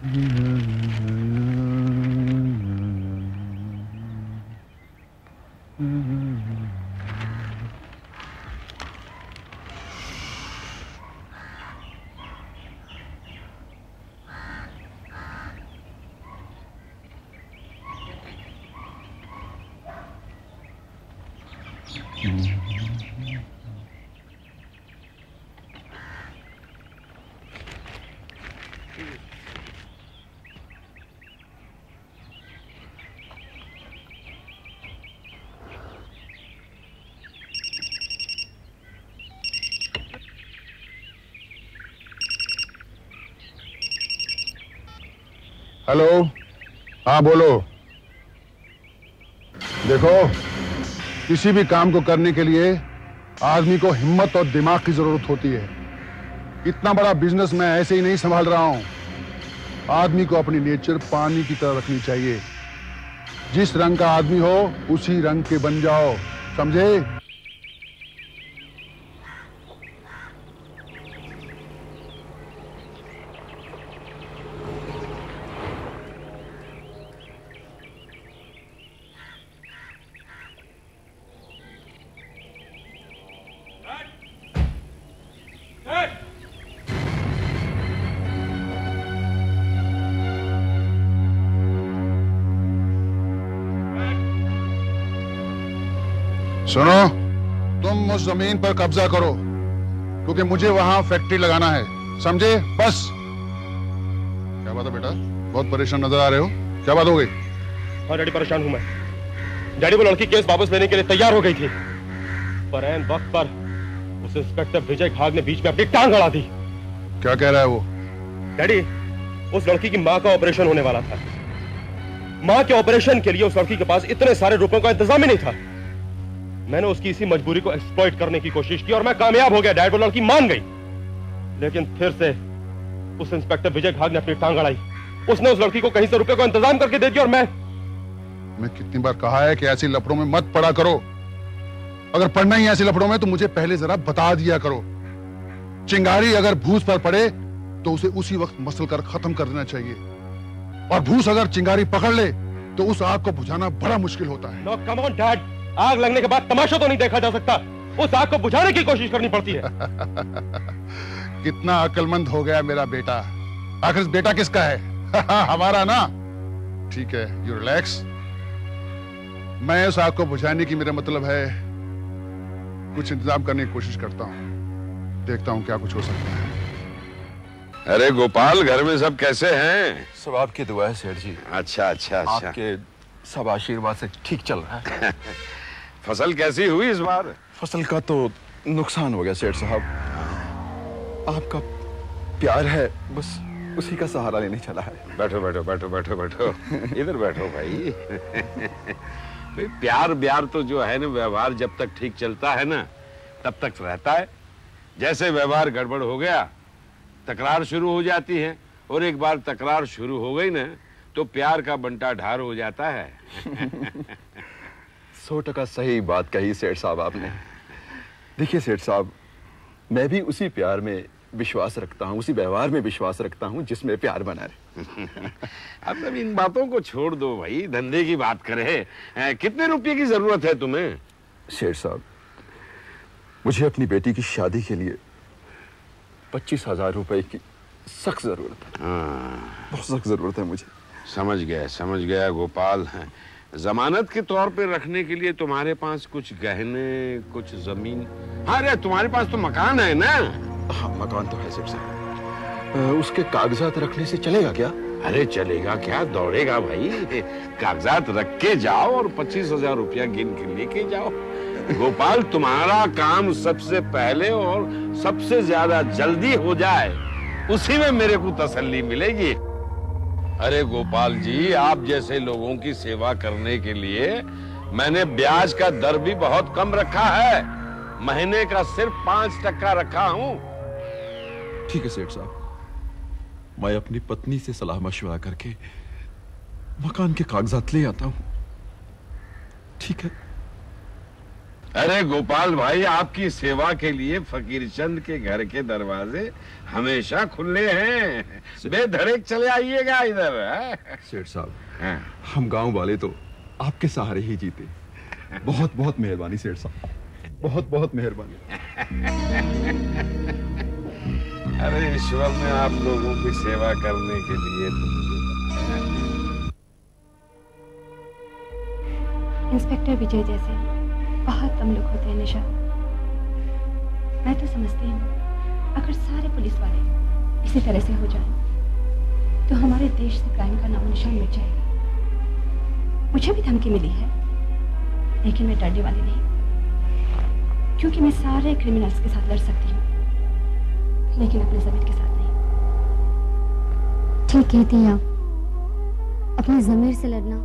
Hello. हाँ बोलो। देखो, किसी भी काम को करने के लिए आदमी को हिम्मत और दिमाग की जरूरत होती है। इतना बड़ा बिजनेस मैं ऐसे ही नहीं संभाल रहा हूं। आदमी को अपनी नेचर पानी की तरह रखनी चाहिए। जिस रंग का आदमी हो उसी रंग के बन जाओ, समझे? सुनो, तुम उस जमीन पर कब्जा करो क्योंकि मुझे वहां फैक्ट्री लगाना है, समझे? बस। क्या बात है बेटा, बहुत परेशान नजर आ रहे हो, क्या बात हो गई? हाँ डैडी, परेशान हूं मैं। डैडी, वो लड़की केस वापस लेने के लिए तैयार हो गई थी, पर ऐन वक्त पर उस इंस्पेक्टर विजय घाग ने बीच में अपनी टांग अड़ा दी। क्या कह रहा है वो? डैडी, उस लड़की की मां का ऑपरेशन होने वाला था। मां के ऑपरेशन के लिए उस लड़की के पास इतने सारे रुपयों का इंतजाम ही नहीं था। मैंने उसकी इसी मजबूरी को एक्सप्लॉइट करने की कोशिश की और मैं कामयाब हो गया। डैड, वो लड़की मान गई, लेकिन फिर से उस इंस्पेक्टर विजय घाग ने अपनी टांग अड़ाई। उसने उस लड़की को कहीं से रुपए का इंतजाम करके दे दिया और मैं कितनी बार कहा है कि ऐसी लफड़ों में मत पड़ा करो। अगर पढ़ना ही ऐसी लफड़ों में तो मुझे पहले जरा बता दिया करो। चिंगारी अगर भूस पर पड़े तो उसे उसी वक्त मसल कर खत्म कर देना चाहिए, और भूस अगर चिंगारी पकड़ ले तो उस आग को बुझाना बड़ा मुश्किल होता है। नो कम ऑन डैड, आग लगने के बाद तमाशा तो नहीं देखा जा सकता, उस आग को बुझाने की कोशिश करनी पड़ती है। कितना अक्लमंद हो गया मेरा बेटा। आखिर बेटा किसका है? हमारा ना। ठीक है, यू रिलैक्स। मैं उस आग को बुझाने की मेरा मतलब है कुछ इंतजाम करने की कोशिश करता हूं, देखता हूं क्या कुछ हो सकता है। अरे गोपाल, घर में सब कैसे हैं? सब आपकी दुआ है सेठ जी। अच्छा अच्छा अच्छा। आपके सब आशीर्वाद से ठीक चल रहा है। फसल कैसी हुई इस बार? फसल का तो नुकसान हो गया सेठ साहब। आपका प्यार है, बस उसी का सहारा लेने चला है। बैठो बैठो बैठो बैठो बैठो, इधर बैठो भाई। भाई प्यार ब्यार तो जो है ना, व्यवहार जब तक ठीक चलता है ना तब तक रहता है। जैसे व्यवहार गड़बड़ हो गया, तकरार शुरू हो जाती है, और एक बार तकरार शुरू हो गई ना तो प्यार का बंटा ढार हो जाता है। 100% सही बात कही सेठ साहब आपने। देखिए सेठ साहब, मैं भी उसी प्यार में विश्वास रखता हूँ, उसी व्यवहार में विश्वास रखता हूँ जिसमें प्यार बना रहे। अब इन बातों को छोड़ दो भाई, धंधे की बात करें। कितने रुपए की जरूरत है तुम्हें? सेठ साहब, मुझे अपनी बेटी की शादी के लिए 25,000 रुपए की सख्त जरूरत है। बहुत सख्त जरूरत है मुझे। समझ गया गोपाल। जमानत के तौर पे रखने के लिए तुम्हारे पास कुछ गहने, कुछ जमीन? हाँ, अरे तुम्हारे पास तो मकान है ना? हाँ, मकान तो है सेठ साहब। उसके कागजात रखने से चलेगा क्या? अरे चलेगा क्या, दौड़ेगा भाई। कागजात रख के जाओ और 25,000 रुपया गिन के लेके जाओ। गोपाल, तुम्हारा काम सबसे पहले और सबसे ज्यादा जल्दी हो जाए, उसी में मेरे को तसल्ली मिलेगी। अरे गोपाल जी, आप जैसे लोगों की सेवा करने के लिए मैंने ब्याज का दर भी बहुत कम रखा है। महीने का सिर्फ 5% रखा हूं। ठीक है सेठ साहब, मैं अपनी पत्नी से सलाह मशवरा करके मकान के कागजात ले आता हूं। ठीक है, अरे गोपाल भाई, आपकी सेवा के लिए फकीर चंद के घर के दरवाजे हमेशा खुले हैं। बेधड़क चले आइएगा इधर। सेठ साहब, हाँ। हम गांव वाले तो आपके सहारे ही जीते। बहुत बहुत मेहरबानी सेठ साहब, बहुत बहुत मेहरबानी। अरे ईश्वर ने आप लोगों की सेवा करने के लिए इंस्पेक्टर विजय जैसे बहुत कम लोग होते हैं निशा। मैं तो समझती हूँ अगर सारे पुलिस वाले इसी तरह से हो जाएं, तो हमारे देश से क्राइम का नाम निशान मिट जाएगा। मुझे भी धमकी मिली है, लेकिन मैं डरने वाली नहीं, क्योंकि मैं सारे क्रिमिनल्स के साथ लड़ सकती हूँ, लेकिन अपने ज़मीर के साथ नहीं। ठीक कहती हैं आप। अपने ज़मीर से लड़ना,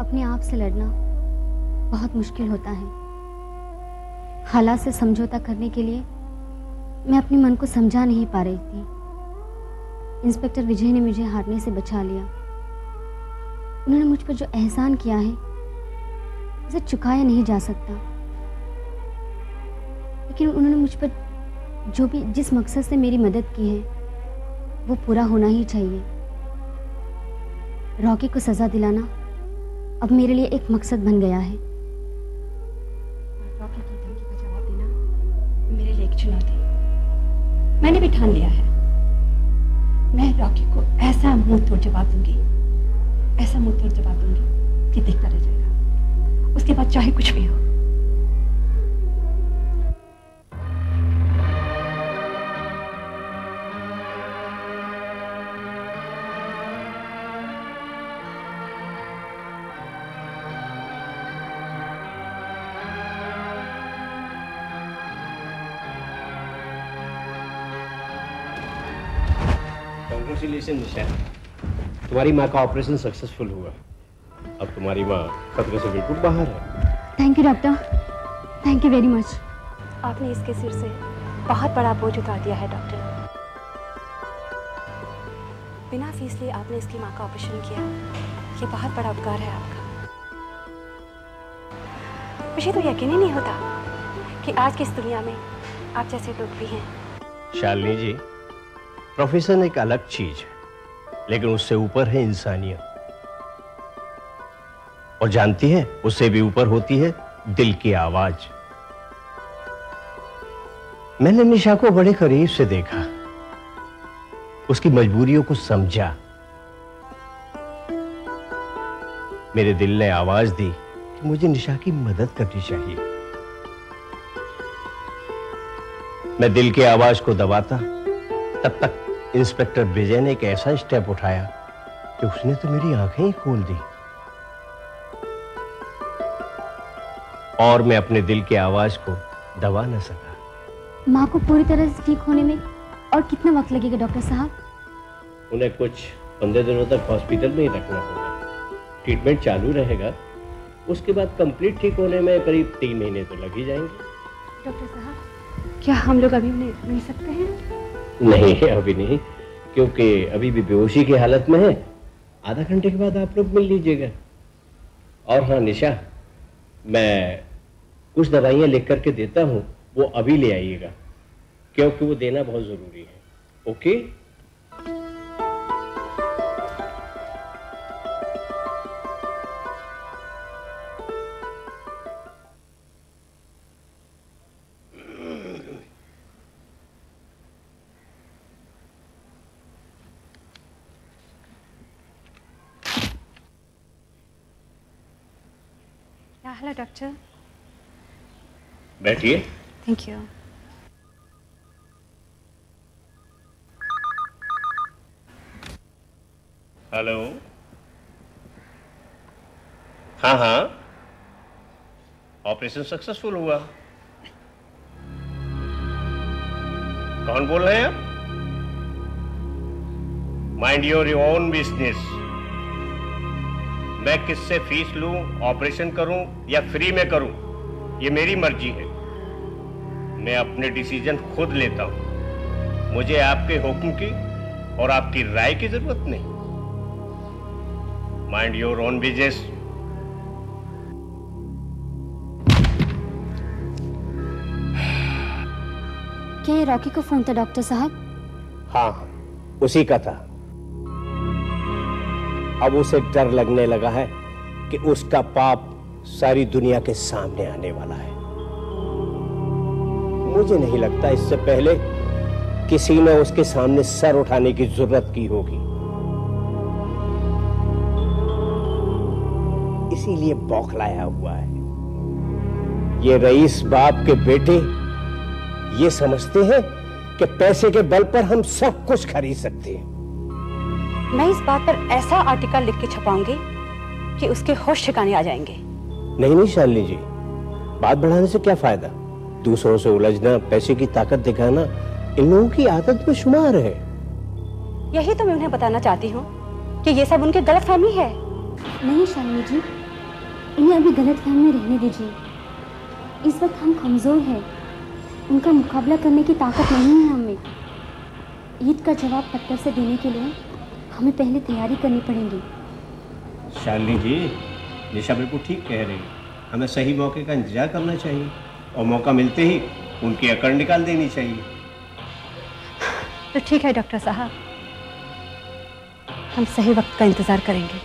अपने आप से लड़ना बहुत मुश्किल होता है। हालात से समझौता करने के लिए मैं अपने मन को समझा नहीं पा रही थी। इंस्पेक्टर विजय ने मुझे हारने से बचा लिया। उन्होंने मुझ पर जो एहसान किया है उसे चुकाया नहीं जा सकता, लेकिन उन्होंने मुझ पर जो भी जिस मकसद से मेरी मदद की है वो पूरा होना ही चाहिए। रॉकी को सजा दिलाना अब मेरे लिए एक मकसद बन गया है। रॉकी की धमकी का जवाब देना मेरे लिए एक चुनौती। मैंने भी ठान लिया है, मैं रॉकी को ऐसा मुंह तोड़ जवाब दूंगी, ऐसा मुंह तोड़ जवाब दूंगी कि देखता रह जाएगा। उसके बाद चाहे कुछ भी हो। कांग्रेचुलेशन निशा, तुम्हारी माँ का ऑपरेशन सक्सेसफुल हुआ। अब तुम्हारी माँ खतरे से बिल्कुल बाहर है। Thank you doctor, thank you very much. आपने इसके सिर से बहुत बड़ा बोझ उतार दिया है डॉक्टर। बिना फीस लिए आपने इसकी माँ का ऑपरेशन किया, ये बहुत बड़ा उपकार है आपका। मुझे तो यकीन ही नहीं होता कि आज की इस दुनिया में आप जैसे लोग भी हैं। शालिनी जी, प्रोफेशन एक अलग चीज है, लेकिन उससे ऊपर है इंसानियत। और जानती है, उससे भी ऊपर होती है दिल की आवाज। मैंने निशा को बड़े करीब से देखा, उसकी मजबूरियों को समझा। मेरे दिल ने आवाज दी कि मुझे निशा की मदद करनी चाहिए। मैं दिल की आवाज को दबाता, तब तक इंस्पेक्टर विजय ने एक ऐसा स्टेप उठाया कि उसने तो मेरी आंखें ही खोल दी। और मैं अपने दिल की आवाज को दबा न सका। माँ को पूरी तरह से ठीक होने में और कितना वक्त लगेगा डॉक्टर साहब? उन्हें कुछ 15 दिनों तक हॉस्पिटल में ही रखना होगा। ट्रीटमेंट चालू रहेगा, उसके बाद कंप्लीट ठीक होने में करीब 3 महीने तो लग ही जाएंगे। डॉक्टर साहब, क्या हम लोग अभी उन्हें मिल सकते हैं? नहीं, अभी नहीं, क्योंकि अभी भी बेहोशी की हालत में है। आधा घंटे के बाद आप लोग मिल लीजिएगा। और हाँ निशा, मैं कुछ दवाइयाँ लिख करके देता हूँ, वो अभी ले आइएगा, क्योंकि वो देना बहुत जरूरी है। ओके? Hello doctor. बैठिए। Thank you. हेलो। हाँ हाँ, ऑपरेशन सक्सेसफुल हुआ। कौन बोल रहे हैं आप? Mind your own business. मैं किससे फीस लूं, ऑपरेशन करूं या फ्री में करूं, ये मेरी मर्जी है। मैं अपने डिसीजन खुद लेता हूं। मुझे आपके हुक्म की और आपकी राय की जरूरत नहीं। Mind your own business. क्या ये रॉकी को फोन था डॉक्टर साहब? हाँ, उसी का था। अब उसे डर लगने लगा है कि उसका पाप सारी दुनिया के सामने आने वाला है। मुझे नहीं लगता इससे पहले किसी ने उसके सामने सर उठाने की जरूरत की होगी, इसीलिए बौखलाया हुआ है। ये रईस बाप के बेटे ये समझते हैं कि पैसे के बल पर हम सब कुछ खरीद सकते हैं। मैं इस बात पर ऐसा आर्टिकल लिख के छपाऊंगी कि उसके होश ठिकाने आ जाएंगे। नहीं शालिनी जी, बात बढ़ाने से क्या फायदा? दूसरों से उलझना, पैसे की ताकत दिखाना इन लोगों की आदत में शुमार है। यही तो मैं उन्हें बताना चाहती हूँ कि ये सब उनकी गलतफहमी है। नहीं शालिनी जी, इन्हें अभी गलतफहमी में रहने दीजिए। इस वक्त हम कमजोर हैं, उनका मुकाबला करने की ताकत नहीं है हमें। ईद का जवाब पत्थर से देने के लिए हमें पहले तैयारी करनी पड़ेगी। शालिनी जी, निशा बिल्कुल ठीक कह रही है। हमें सही मौके का इंतजार करना चाहिए और मौका मिलते ही उनकी अकड़ निकाल देनी चाहिए। तो ठीक है डॉक्टर साहब, हम सही वक्त का इंतजार करेंगे।